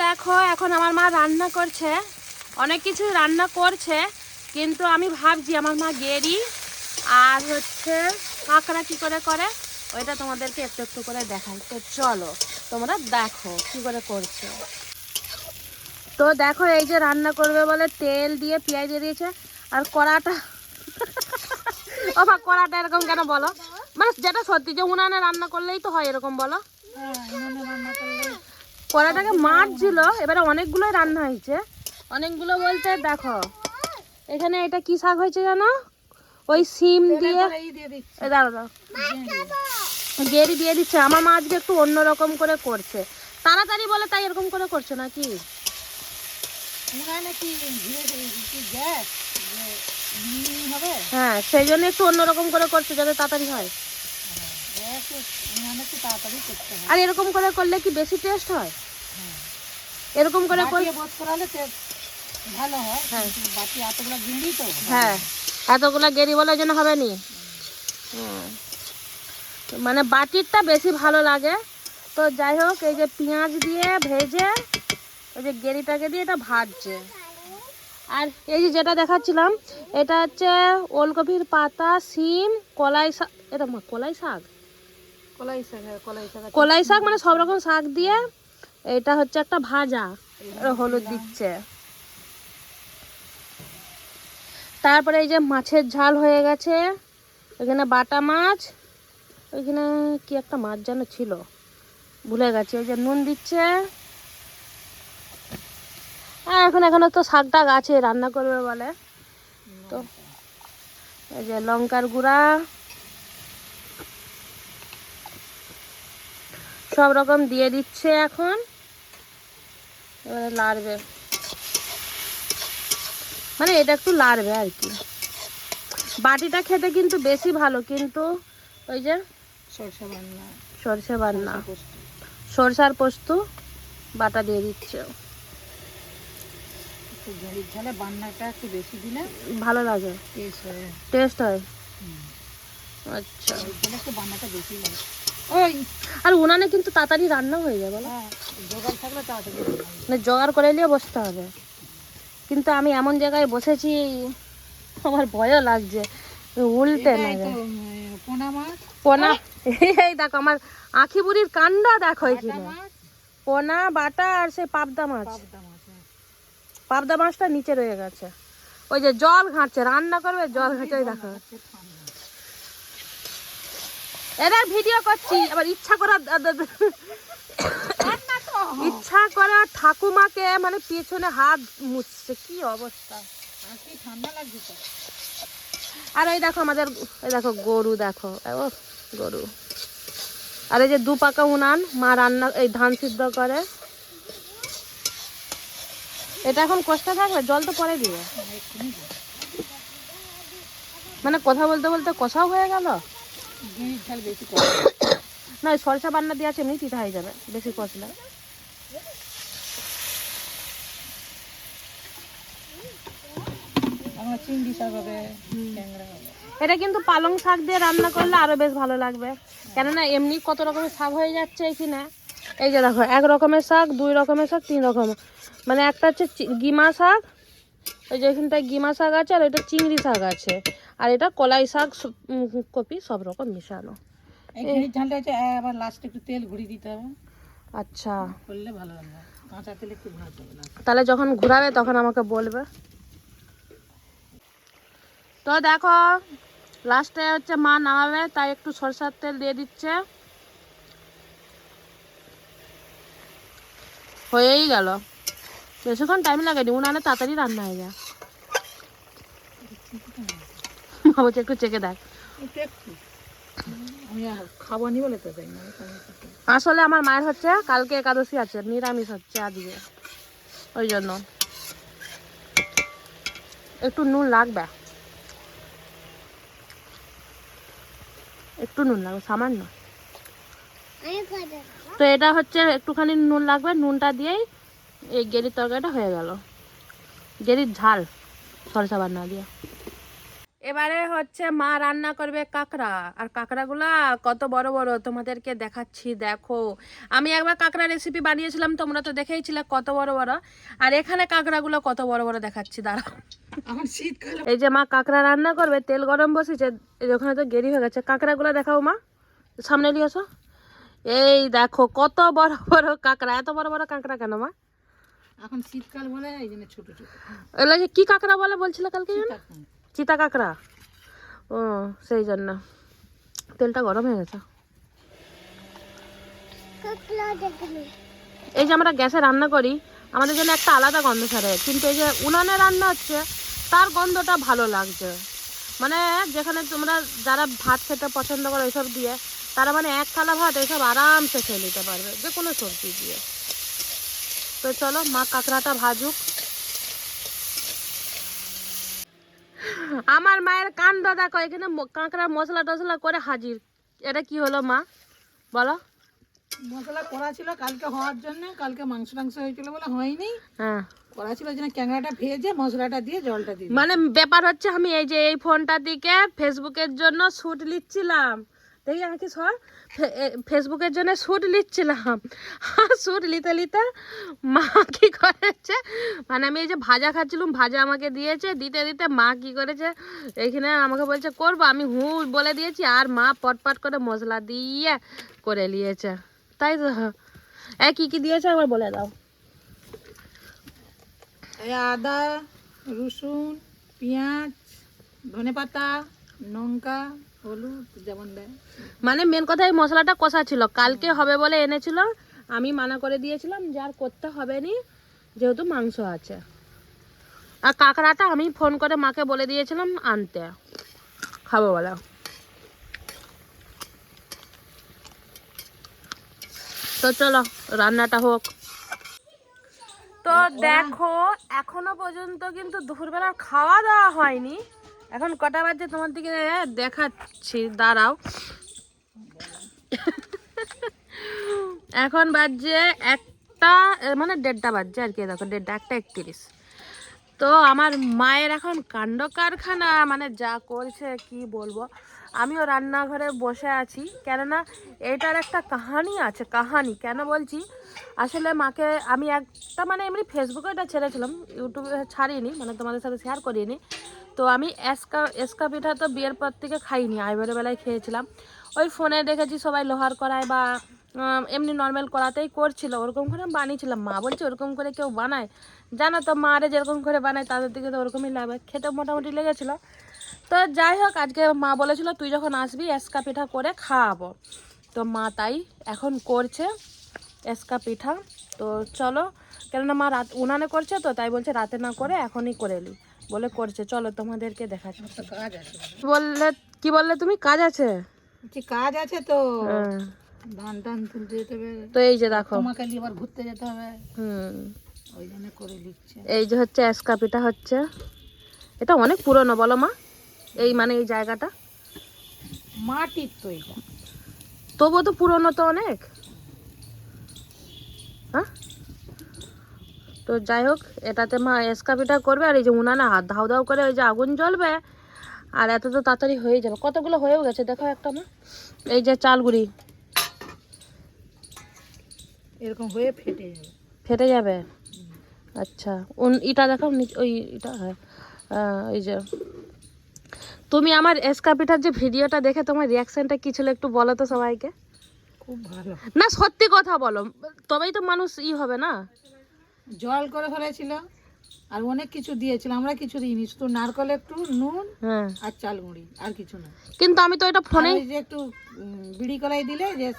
দেখো এখন আমার মা রান্না করছে, অনেক কিছু রান্না করছে, কিন্তু আমি ভাবছি আমার মা গেরি আর হচ্ছে কাঁকড়া কি করে করে ওইটা তোমাদেরকে একটু একটু করে দেখাই। তো চলো তোমরা দেখো কি করে করছে। তো দেখো এই যে রান্না করবে বলে তেল দিয়ে পেঁয়াজ দিয়ে দিয়েছে, আর কড়াটা ও মা কড়াটা এরকম কেন বলো, মানে যেটা সত্যি যে উনানে রান্না করলেই তো হয় এরকম বলো। কড়াটাকে মারছিল, এবারে অনেকগুলোই রান্না হয়েছে, অনেকগুলো বলতে দেখো এখানে এটা কি শাক হয়েছে জানো, ওই সিম দিয়ে দাঁড়াও গেরি দিয়ে দিচ্ছে। আমার মা আজকে একটু অন্যরকম করে করছে, তাড়াতাড়ি বলে তাই এরকম করে করছে নাকি। হ্যাঁ সেই জন্য একটু অন্যরকম করে করছে যাতে তাড়াতাড়ি হয়। আর এরকম করে করলে কি বেশি টেস্ট হয়, এরকম করে ভালো হয়। হ্যাঁ এতগুলা গেরি বলে জন্য হবে নি, মানে বাটিরটা বেশি ভালো লাগে। তো যাই হোক এই যে পেঁয়াজ দিয়ে ভেজে ওই যে গেরিটাকে দিয়ে এটা ভাজছে। আর এই যে যেটা দেখাচ্ছিলাম এটা হচ্ছে ওলকপির পাতা, সিম, কলাই শাক, এটা কলাই শাক, কলাই শাক মানে সব রকম শাক দিয়ে এটা হচ্ছে একটা ভাজা, হলুদ দিচ্ছে। তারপরে এই যে মাছের ঝাল হয়ে গেছে, এখানে বাটা মাছ, ওইখানে কি একটা মাছ যেন ছিল ভুলে গেছি, এই যে নুন দিচ্ছে। হ্যাঁ এখনো তো শাক টাক আছে রান্না করবে বলে, তো এই যে লঙ্কার গুঁড়া সব রকম দিয়ে দিচ্ছে এখন, এবারে লাড়বে, মানে এটা একটু লাড়বে আর কি। বাটিটা খেতে কিন্তু বেশি ভালো, কিন্তু ওই যে সরষে বান্না সরষার পোস্ত বাটা দিয়ে দিচ্ছে, ভালো লাগে, টেস্ট হয়। আচ্ছা আর উনানে কিন্তু তাড়াতাড়ি রান্না হয়ে যাবে, জোগাড় করে নিয়ে বসতে হবে। কিন্তু আমি এমন জায়গায় বসেছি আমার ভয়ও লাগছে, উল্টে না পোনা। এই দেখো আমার আখি বুড়ির কান্ডা দেখো, এখানে পোনা বাটা আর সেই পাবদা মাছ, পাবদা মাছটা নিচে রয়ে গেছে, ওই যে জল ঘাঁটছে, রান্না করবে জল ঘাঁটছে, ওই দেখো। এবার ভিডিও করছি, আবার ইচ্ছা করা ঠাকুমাকে মানে পেছনে হাত মুছছে, কি অবস্থা, ঠান্ডা লাগছে। আর এই দেখো আমাদের, এই দেখো গরু, দেখো গরু। আর এই যে দু পাকা উনান, মা রান্না এই ধান সিদ্ধ করে। এটা এখন কষতে থাকবে, জল তো পরে দিবে, মানে কথা বলতে বলতে কষাও হয়ে গেল। না সরষা বান্না দিয়ে আছে এমনি তিতা হয়ে যাবে বেশি কষলে। এটা কিন্তু পালং শাক দিয়ে রান্না করলে আরো বেশ ভালো লাগবে, কেননা এমনি কত রকমের শাক হয়ে যাচ্ছে এখানে। এই যে দেখো এক রকমের শাক, দুই রকমের শাক, তিন রকমের, মানে একটা হচ্ছে গিমা শাক, ওই যে এখানটায় গিমা শাক আছে, আর এটা চিংড়ি শাক আছে, আর এটা কলাই শাক, কপি সব রকম মিশানো। আবার লাস্টে একটু তেল ঘুরিয়ে দিতে হবে। আচ্ছা করলে ভালো লাগবে, কাঁচা তেল একটু ঘোরাতে হবে, তাহলে যখন ঘুরাবে তখন আমাকে বলবে। তো দেখো লাস্টে হচ্ছে মা নামাবে তাই একটু সরষের তেল দিয়ে দিচ্ছে, হয়েই গেল, বেশিক্ষণ টাইম লাগেনি, উনানে তাড়াতাড়ি রান্না হয়ে যায়। মা বলছে একটু চেখে দেখ, খাবো নি বলে তো। আসলে আমার মায়ের হচ্ছে কালকে একাদশী আছে, নিরামিষ হচ্ছে আজকে, ওই জন্য একটু নুন লাগবে, একটু নুন লাগবে সামান্য। তো এটা হচ্ছে একটুখানি নুন লাগবে, নুনটা দিয়েই এই গেরির তরকারিটা হয়ে গেল, গেরির ঝাল সরষা বান্না দিয়ে। এবারে হচ্ছে মা রান্না করবে কাঁকড়া, আর কাঁকড়াগুলা কত বড় বড় তোমাদেরকে দেখাচ্ছি। দেখো আমি একবার কাঁকড়া রেসিপি বানিয়েছিলাম, তোমরা তো দেখেইছিলে কত বড় বড়, আর এখানে কাঁকড়াগুলো কত বড় বড় দেখাচ্ছি। দাঁড়াও, এখন শীতকাল এই যে মা কাঁকড়া রান্না করবে, তেল গরম বসেছে। এই যে ওখানে তো গেরি হয়ে গেছে, কাঁকড়াগুলো দেখাও মা, সামনে নিয়ে আসো। এই দেখো কত বড় বড় কাঁকড়া। এত বড় বড় কাঁকড়া কেন মা? এখন শীতকাল বলে এই জন্য ছোট ছোট এগুলো কি কাঁকড়া বলে বলছিল কালকে যেন? কাঁকড়া। চিতা কাঁকড়া। ও সেই জন্য তেলটা গরম হয়ে গেছে। এই যে আমরা গ্যাসে রান্না করি, আমাদের জন্য একটা আলাদা গন্ধ ছাড়ে, কিন্তু এই যে উনানে রান্না হচ্ছে তার গন্ধটা ভালো লাগছে। মানে যেখানে তোমরা যারা ভাত খেতে পছন্দ করো এইসব দিয়ে, তারা মানে এক থালা ভাত এইসব আরামসে খেয়ে নিতে পারবে যে কোনো সবজি দিয়ে। তো চলো মা কাঁকড়াটা ভাজুক। আমার মায়ের কাণ্ড দেখো, এখানে কাঁকড়ার মশলা টসলা করে হাজির। এটা কি হলো মা বলো? মশলা করা ছিল কালকে হওয়ার জন্য, কালকে মাংস টাংস হয়েছিল বলে হয়নি। হ্যাঁ করা ছিল যেন ক্যাংড়াটা ভেজে মশলাটা দিয়ে জলটা দিয়ে মানে ব্যাপার হচ্ছে, আমি এই যে এই ফোনটা দিকে ফেসবুকের জন্য শুট নিচ্ছিলাম, দেখি আমাকে সর ফেসবুকের জন্য শুট নিচ্ছিলাম। শুট নিতে নিতে মা কি করেছে, মানে আমি এই যে ভাজা খাচ্ছিলাম, ভাজা আমাকে দিয়েছে, দিতে দিতে মা কি করেছে এইখানে আমাকে বলছে করবো, আমি বলে দিয়েছি, আর মা পটপট করে মশলা দিয়ে করে নিয়েছে। তাই তো কি কি দিয়েছে একবার বলে দাও। আদা, রসুন, পেঁয়াজ, ধনেপাতা, লঙ্কা, হলুদ যেমন দেয়। মানে মেন কথা এই মশলাটা কষা ছিল, কালকে হবে বলে এনেছিল, আমি মানা করে দিয়েছিলাম যে আর করতে হবে নি, যেহেতু মাংস আছে। আর কাঁকড়াটা আমি ফোন করে মাকে বলে দিয়েছিলাম আনতে, খাবো বলে। তো চলো রান্নাটা হোক। তো দেখো এখনো পর্যন্ত কিন্তু দুপুরবেলার খাওয়া দাওয়া হয়নি। এখন কটা বাজে তোমার দিকে দেখাচ্ছি, দাঁড়াও। এখন বাজছে একটা, মানে 1:30 বাজছে আর কি। দেখো 1:30, 1:31। তো আমার মায়ের এখন কাণ্ড কারখানা, মানে যা করছে কি বলবো। আমিও রান্নাঘরে বসে আছি, কেননা এটার একটা কাহানি আছে। কাহানি কেন বলছি, আসলে মাকে আমি একটা মানে এমনি ফেসবুকে এটা ছেড়েছিলাম, ইউটিউবে ছাড়িনি, মানে তোমাদের সাথে শেয়ার করিনি। তো আমি এসকা পিঠা তো বিয়ের পর থেকে খাইনি, আইবারের বেলায় খেয়েছিলাম। ওই ফোনে দেখেছি সবাই লোহার কড়াই বা এমনি নর্মাল কড়াতেই করছিল, ওরকম করে বানিয়েছিলাম। মা বলছে ওরকম করে কেউ বানায়? জানো তো মারে যেরকম করে বানায় তাদের দিকে তো ওরকমই লাগবে, খেতে মোটামুটি লেগেছিলো। তো যাই হোক, আজকে মা বলেছিল তুই যখন আসবি এসকা পিঠা করে খাওয়াবো। তো মা তাই এখন করছে এসকা পিঠা। তো চলো, কেননা মা রাত উনানে করছে, তো তাই বলছে রাতে না করে এখনই করে এলি বলে করছে। চলো তোমাদেরকে দেখাচ্ছি। কাজ আছে কি বললে তুমি? কাজ আছে? কাজ আছে তো, হ্যাঁ। ধান টান তুলতে যেতে হবে, তো এই যে দেখো তোমাকে নিয়ে আবার ঘুরতে যেতে হবে, ওই জন্য করে লিখছে। এই যে হচ্ছে এসকা পিঠা হচ্ছে। এটা অনেক পুরনো বলো মা, এই মানে এই জায়গাটা মাটির তো এটা, তবুও তো পুরনো তো অনেক। হ্যাঁ, তো যাই হোক, এটাতে মা এসকা পিঠা করবে, আর এই যে উনানে হাত ধাউ ধাউ করে ওই যে আগুন জ্বলবে, আর এত তো তাড়াতাড়ি হয়ে যাবে। কতগুলো হয়েও গেছে দেখো একটা মা। এই যে চালগুড়ি এরকম হয়ে ফেটে যাবে। ফেটে যাবে? আচ্ছা, ইটা দেখো ওই ইটা। হ্যাঁ, এই যে তুমি আমার এসকা পিঠার যে ভিডিওটা দেখে তোমার রিয়াকশনটা কি ছিল একটু বলো তো সবাইকে। খুব ভালো না সত্যি কথা বলো, তবেই তো মানুষ হবে না। জল করে ফেলেছিল আর অনেক কিছু দিয়েছিল, আমরা কিছু দিইনি, শুধু নারকেল, একটু নুন আর চাল গুঁড়ি, আর কিছু না। কিন্তু আমি তো এটা ফোনেই যে একটু বিড়ি কলাই দিলে যে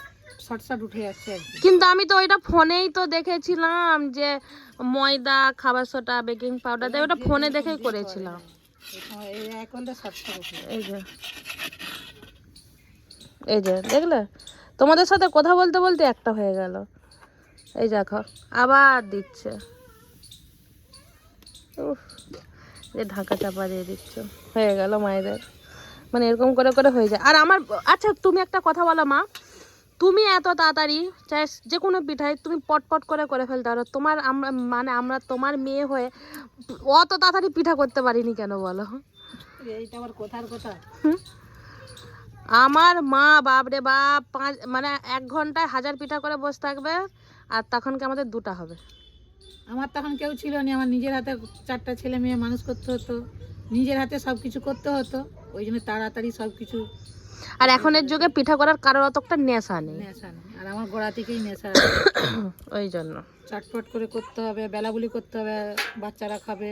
শর্টশট উঠে যাচ্ছে আর কি। কিন্তু আমি তো ওইটা ফোনেই তো দেখেছিলাম যে ময়দা, খাবার সোডা, বেকিং পাউডার দিয়ে, ওটা ফোনে দেখেই করেছিলাম। এই যে দেখলে, তোমাদের সাথে কথা বলতে বলতে একটা হয়ে গেল। এই দেখো আবার দিচ্ছে, যে ঢাকা চাপা দিয়ে দিচ্ছে, হয়ে গেল মায়েদের। মানে এরকম করে করে হয়ে যায়। আর আমার, আচ্ছা তুমি একটা কথা বলো মা, তুমি এত তাড়াতাড়ি চাই যে কোনো পিঠাই তুমি পটপট করে করে ফেলতে পারো, তোমার আমরা মানে আমরা তোমার মেয়ে হয়ে অত তাড়াতাড়ি পিঠা করতে পারিনি কেন বলো? এইটা আবার কোথার কথা। আমার মা বাপরে বাপ মানে 1 ঘন্টায় 1000 পিঠা করে বসে থাকবে, আর তখন কি আমাদের 2টা হবে। আমার তখন কেউ ছিল না, আমার নিজের হাতে 4টা ছেলে মেয়ে মানুষ করতে হতো, নিজের হাতে সব কিছু করতে হতো, ওই জন্য তাড়াতাড়ি সব কিছু আর এখনের যুগে পিঠা করার কারোর অত একটা নেশা নেই। নেশা নেই। আর আমার গোড়া থেকেই নেশা। ওই জন্য চটপট করে করতে হবে, বেলাগুলি করতে হবে, বাচ্চারা খাবে,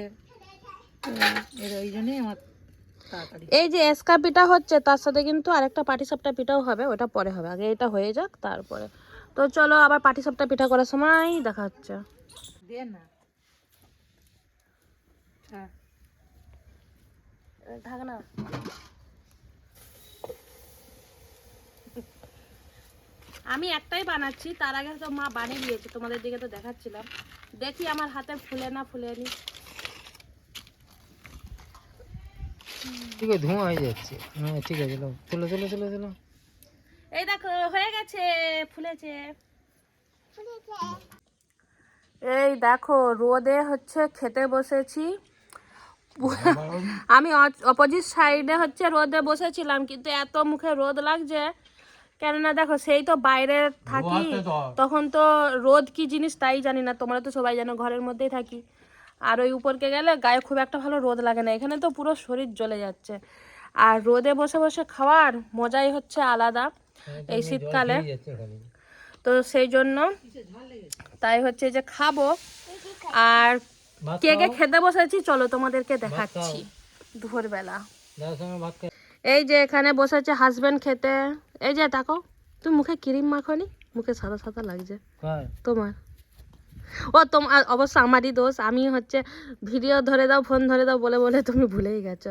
ওই জন্যই আমার তাড়াতাড়ি। এই যে এসকা পিঠা হচ্ছে, তার সাথে কিন্তু আরেকটা পাটিসাপটা পিঠাও হবে, ওটা পরে হবে, আগে এটা হয়ে যাক তারপরে। তো চলো আবার পাটিসাপটা পিঠা করার সময় দেখা হচ্ছে। দে না, হ্যাঁ থাক না। আমি একটাই বানাচ্ছি, তার আগে তো মা বানিয়ে দিয়েছে, তোমাদের দিকে তো দেখাচ্ছিলাম। দেখি আমার হাতে ফুলে না ফুলেনি। ঠিক আছে, ধোঁয়া হয়ে যাচ্ছে। হ্যাঁ ঠিক আছে, চলো চলো চলো চলো। এই দেখো হয়ে গেছে, ফুলেছে। এই দেখো রোদে হচ্ছে খেতে বসেছি। আমি অপোজিট সাইডে হচ্ছে রোদে বসেছিলাম, কিন্তু এত মুখে রোদ লাগছে, কেননা দেখো সেই তো বাইরে থাকি, তখন তো রোদ কি জিনিস তাই জানি না, তোমরা তো সবাই জানো ঘরের মধ্যেই থাকি। আর ওই উপরকে গেলে গায়ে খুব একটা ভালো রোদ লাগে না, এখানে তো পুরো শরীর জ্বলে যাচ্ছে। আর রোদে বসে বসে খাওয়ার মজাই হচ্ছে আলাদা এই শীতকালে। তো সেই জন্য তাই হচ্ছে যে খাবো। আর কে কে খেতে বসেছি চলো তোমাদেরকে দেখাচ্ছি দুপুরবেলা। এই যে এখানে বসেছে হাজবেন্ড খেতে। এই যে দেখো, তুমি মুখে ক্রিম মাখোনি, মুখে সাদা সাদা লাগছে তোমার। ও তোমার অবশ্য আমারই দোষ, আমি হচ্ছে ভিডিও ধরে দাও, ফোন ধরে দাও বলে বলে তুমি ভুলেই গেছো।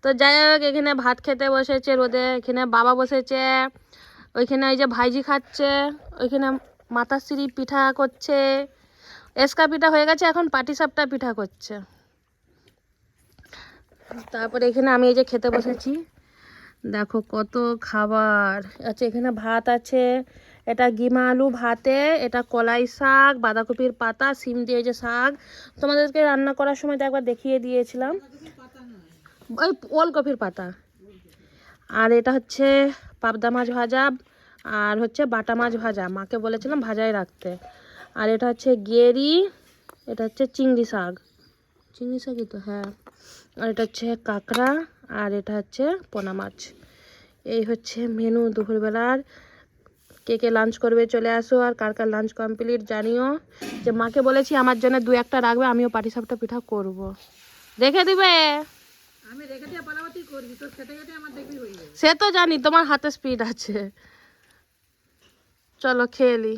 তো যাই হোক, এখানে ভাত খেতে বসেছে রোদে, এখানে বাবা বসেছে, ওইখানে ওই যে ভাইজি খাচ্ছে, ওইখানে মাতাশ্রী পিঠা করছে, এসকা পিঠা হয়ে গেছে, এখন পাটিসাপটা পিঠা করছে। তারপরে এখানে আমি এই যে খেতে বসেছি, দেখো কত খাবার আছে। এখানে ভাত আছে, এটা গিমা আলু ভাতে, এটা কলাই শাক, বাঁধাকপির পাতা, সিম দিয়ে যে শাক তোমাদেরকে রান্না করার সময় তো একবার দেখিয়ে দিয়েছিলাম, ওই ওলকপির পাতা। আর এটা হচ্ছে পাবদা মাছ ভাজা, আর হচ্ছে বাটা মাছ ভাজা, মাকে বলেছিলাম ভাজায় রাখতে। আর এটা হচ্ছে গেরি, এটা হচ্ছে চিংড়ি শাক, চিংড়ি শাকই তো, হ্যাঁ। আর এটা হচ্ছে কাঁকড়া, আর এটা হচ্ছে পোনা মাছ। এই হচ্ছে মেনু দুপুরবেলার। কে কে লাঞ্চ করবে চলে আসো, আর কার কার লাঞ্চ কমপ্লিট জানিও। যে মাকে বলেছি আমার জন্য 2-1টা রাখবে, আমিও পাটিসাপটা পিঠা করব, রেখে দিবে। আমি রেখে দিয়ে পালাবাতি করবি, তোর খেতে খেতে আমার দেখবি হয়ে যাবে। সে তো জানি তোমার হাতে স্পিড আছে, চলো খেয়ে নি।